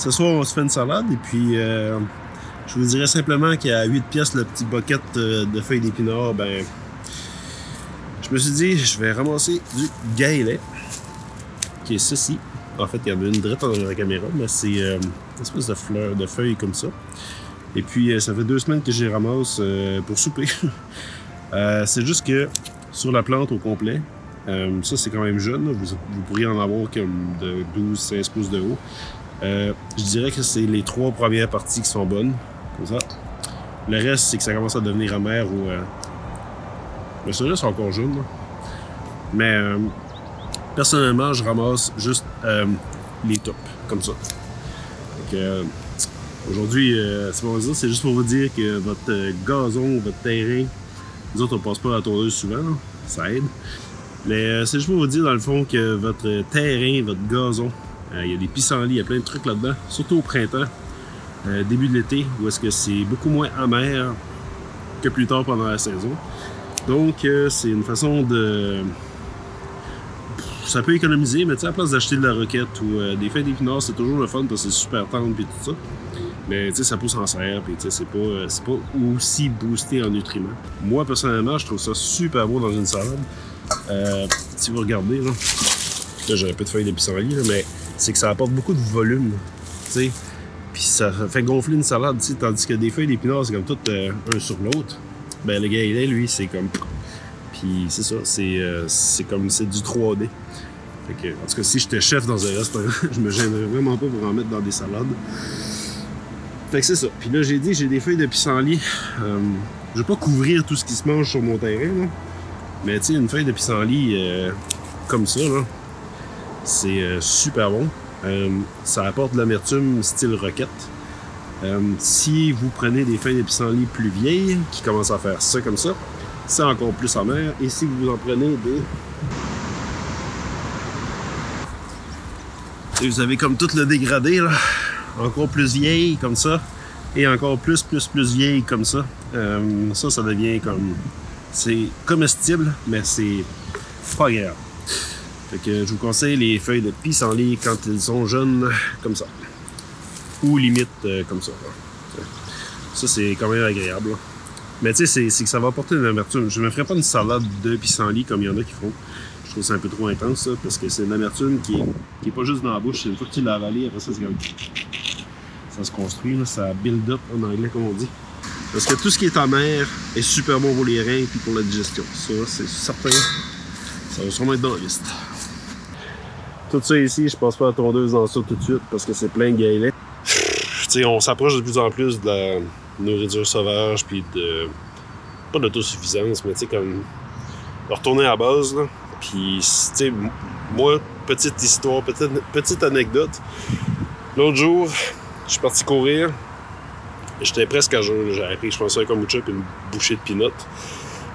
ce soir, on se fait une salade et puis je vous dirais simplement qu'à 8 pièces le petit bucket de feuilles d'épinards, ben je me suis dit, je vais ramasser du gaélet, qui est ceci. En fait, il y en a une drette dans la caméra, mais c'est une espèce de fleur, de feuilles comme ça. Et puis, ça fait 2 semaines que j'y ramasse pour souper. C'est juste que sur la plante au complet, ça c'est quand même jeune, vous pourriez en avoir comme de 12-16 pouces de haut. Je dirais que c'est les 3 premières parties qui sont bonnes, comme ça. Le reste, c'est que ça commence à devenir amer ou... Mais ceux-là sont encore jaunes. Là. Mais personnellement, je ramasse juste les tops, comme ça. Donc, aujourd'hui, c'est juste pour vous dire que votre gazon, votre terrain, nous autres, on passe pas à la tondeuse souvent, là. Ça aide. Mais c'est juste pour vous dire, dans le fond, que votre terrain, votre gazon, il y a des pissenlits, il y a plein de trucs là-dedans, surtout au printemps, début de l'été, où est-ce que c'est beaucoup moins amer que plus tard pendant la saison. Donc, c'est une façon de... Ça peut économiser, mais tu sais, à la place d'acheter de la roquette ou des feuilles d'épinards, c'est toujours le fun parce que c'est super tendre et tout ça. Mais tu sais, ça pousse en serre, puis tu sais, c'est pas aussi boosté en nutriments. Moi, personnellement, je trouve ça super beau dans une salade. Si vous regardez, là j'ai un peu de feuilles de pissenlit, là, mais c'est que ça apporte beaucoup de volume, tu sais. Puis ça fait gonfler une salade, tu sais, tandis que des feuilles d'épinards, c'est comme tout un sur l'autre. Ben, le gaélet, lui, c'est comme... Puis c'est ça, c'est comme... C'est du 3D. Fait que, en tout cas, si j'étais chef dans un restaurant, je me gênerais vraiment pas pour en mettre dans des salades. Fait que c'est ça. Puis là, j'ai dit, j'ai des feuilles de pissenlit. Je vais pas couvrir tout ce qui se mange sur mon terrain, là. Mais tu sais, une feuille de pissenlit comme ça, là, c'est super bon. Ça apporte de l'amertume style roquette. Si vous prenez des feuilles de pissenlit plus vieilles, qui commencent à faire ça comme ça, c'est encore plus amer. Et si vous en prenez des... Et vous avez comme tout le dégradé, là, encore plus vieille comme ça, et encore plus vieille comme ça. Ça devient comme... C'est comestible, mais c'est pas agréable. Fait que je vous conseille les feuilles de pissenlit quand ils sont jeunes, comme ça. Ou limite comme ça. Là. Ça, c'est quand même agréable. Là. Mais tu sais, c'est que ça va apporter une amertume. Je ne me ferais pas une salade de pissenlit comme il y en a qui font. Je trouve ça un peu trop intense, ça, parce que c'est une amertume qui est pas juste dans la bouche. C'est une fois que tu l'as avalé, après ça, c'est comme... Ça se construit, là, ça build up en anglais, comme on dit. Parce que tout ce qui est amer est super bon pour les reins et pour la digestion. Ça, c'est certain. Ça va sûrement être dans la liste. Tout ça ici, je passe pas à la tondeuse dans ça tout de suite parce que c'est plein de gaélets. Tu sais, on s'approche de plus en plus de la nourriture sauvage, puis de... Pas d'autosuffisance, mais tu sais, comme... De retourner à la base, là. Puis, tu sais, moi, petite histoire, petite anecdote. L'autre jour, je suis parti courir. J'étais presque à jeun. J'avais pris, je pense, un kombucha puis une bouchée de peanut.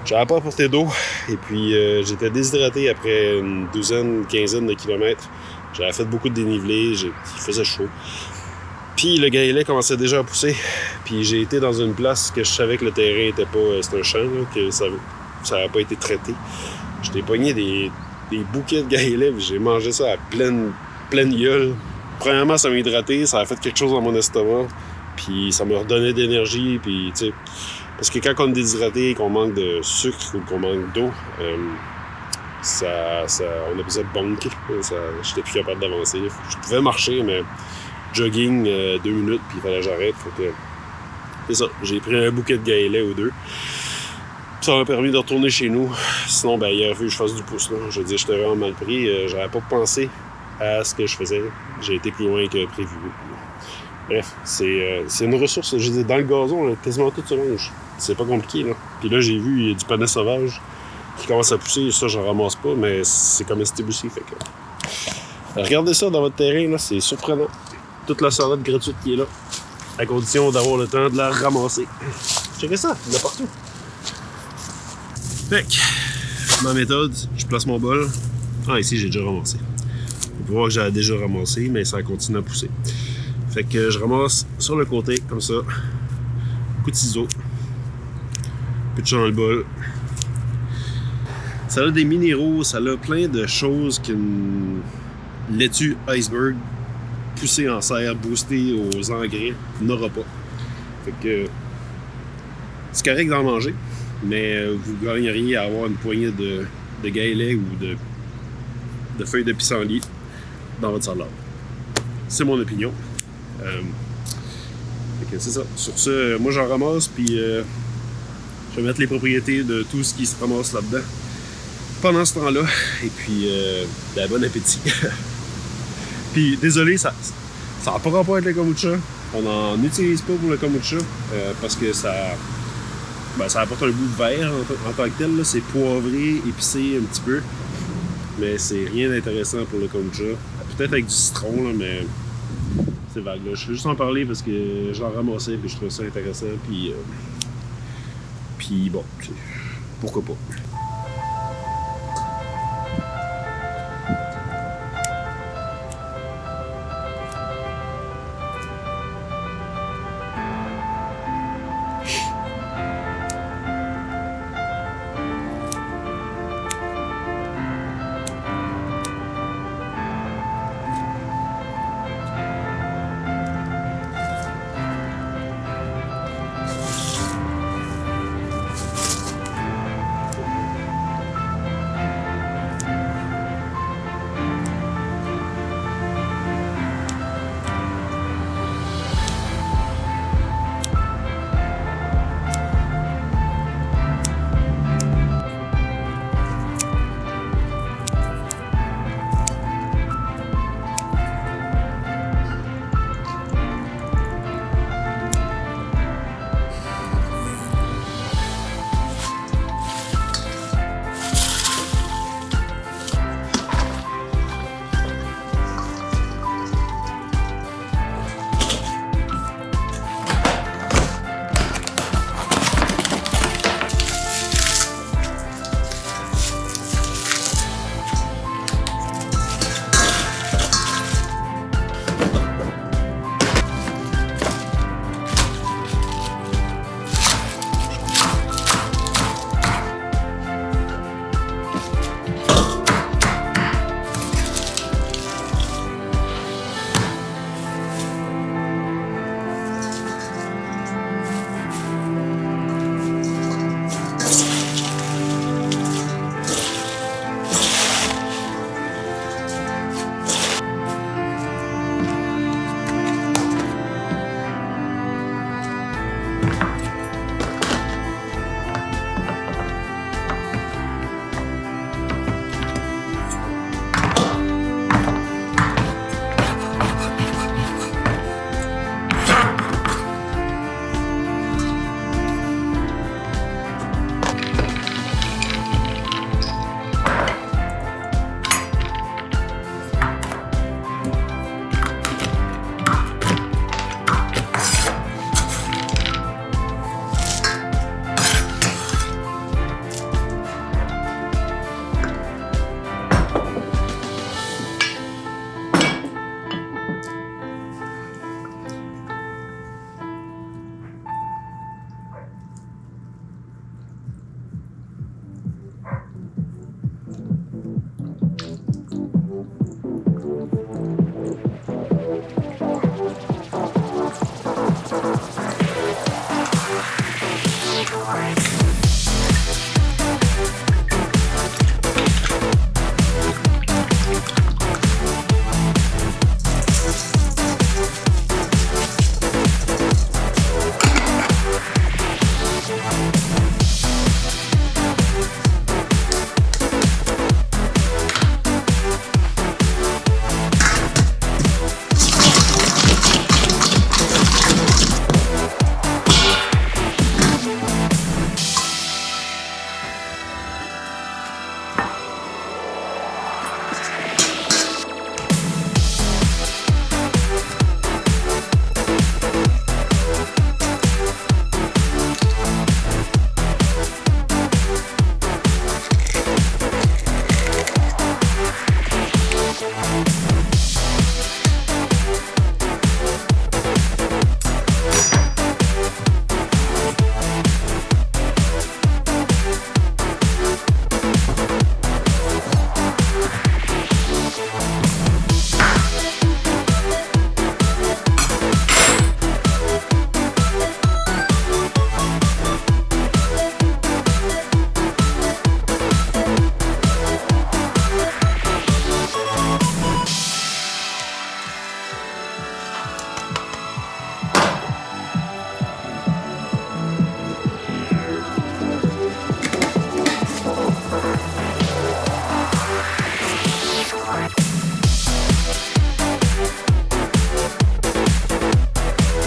J'avais pas apporté d'eau. Et puis, j'étais déshydraté après une quinzaine de kilomètres. J'avais fait beaucoup de dénivelé. Il faisait chaud. Puis, le gaélet commençait déjà à pousser. Puis, j'ai été dans une place que je savais que le terrain était pas... C'était un champ, là, que ça n'avait pas été traité. J'étais pogné des bouquets de gaélet. J'ai mangé ça à pleine gueule. Premièrement, ça m'a hydraté. Ça a fait quelque chose dans mon estomac. Puis ça me redonnait d'énergie, puis tu sais, parce que quand on est déshydraté, qu'on manque de sucre ou qu'on manque d'eau, on a besoin de bonk. J'étais plus capable d'avancer. Je pouvais marcher, mais jogging 2 minutes, puis il fallait que j'arrête. Fait que c'est ça, j'ai pris un bouquet de gaélet ou 2. Ça m'a permis de retourner chez nous. Sinon, ben, il aurait fallu que je fasse du pouce. Là. Je veux dire, j'étais vraiment mal pris. J'avais pas pensé à ce que je faisais. J'ai été plus loin que prévu. Bref, c'est une ressource. Je veux dire, dans le gazon, quasiment tout se mange. C'est pas compliqué, là. Puis là, j'ai vu, il y a du panais sauvage qui commence à pousser. Ça, j'en ramasse pas, mais c'est comestible aussi. Fait que... Regardez ça dans votre terrain, là. C'est surprenant. Toute la salade gratuite qui est là. À condition d'avoir le temps de la ramasser. Checkez ça, il y en a partout. Fait que, ma méthode, je place mon bol. Ah, ici, j'ai déjà ramassé. Vous pouvez voir que j'ai déjà ramassé, mais ça continue à pousser. Fait que je ramasse sur le côté, comme ça. Coup de ciseaux. Pitch dans le bol. Ça a des minéraux, ça a plein de choses qu'une laitue iceberg poussé en serre, boosté aux engrais, n'aura pas. Fait que c'est correct d'en manger, mais vous ne gagneriez à avoir une poignée de gaillet ou de feuilles de pissenlit dans votre salade. C'est mon opinion. Fait que c'est ça. Sur ce, moi j'en ramasse, puis je vais mettre les propriétés de tout ce qui se ramasse là-dedans pendant ce temps-là. Et puis, bon appétit. Puis, désolé, ça n'a pas rapport avec le kombucha. On n'en utilise pas pour le kombucha parce que ça apporte un goût vert en tant que tel. Là. C'est poivré, épicé un petit peu. Mais c'est rien d'intéressant pour le kombucha. Peut-être avec du citron, là, mais c'est vague. Là. Je veux juste en parler parce que j'en ramassais et je trouvais ça intéressant. Puis bon, pourquoi pas.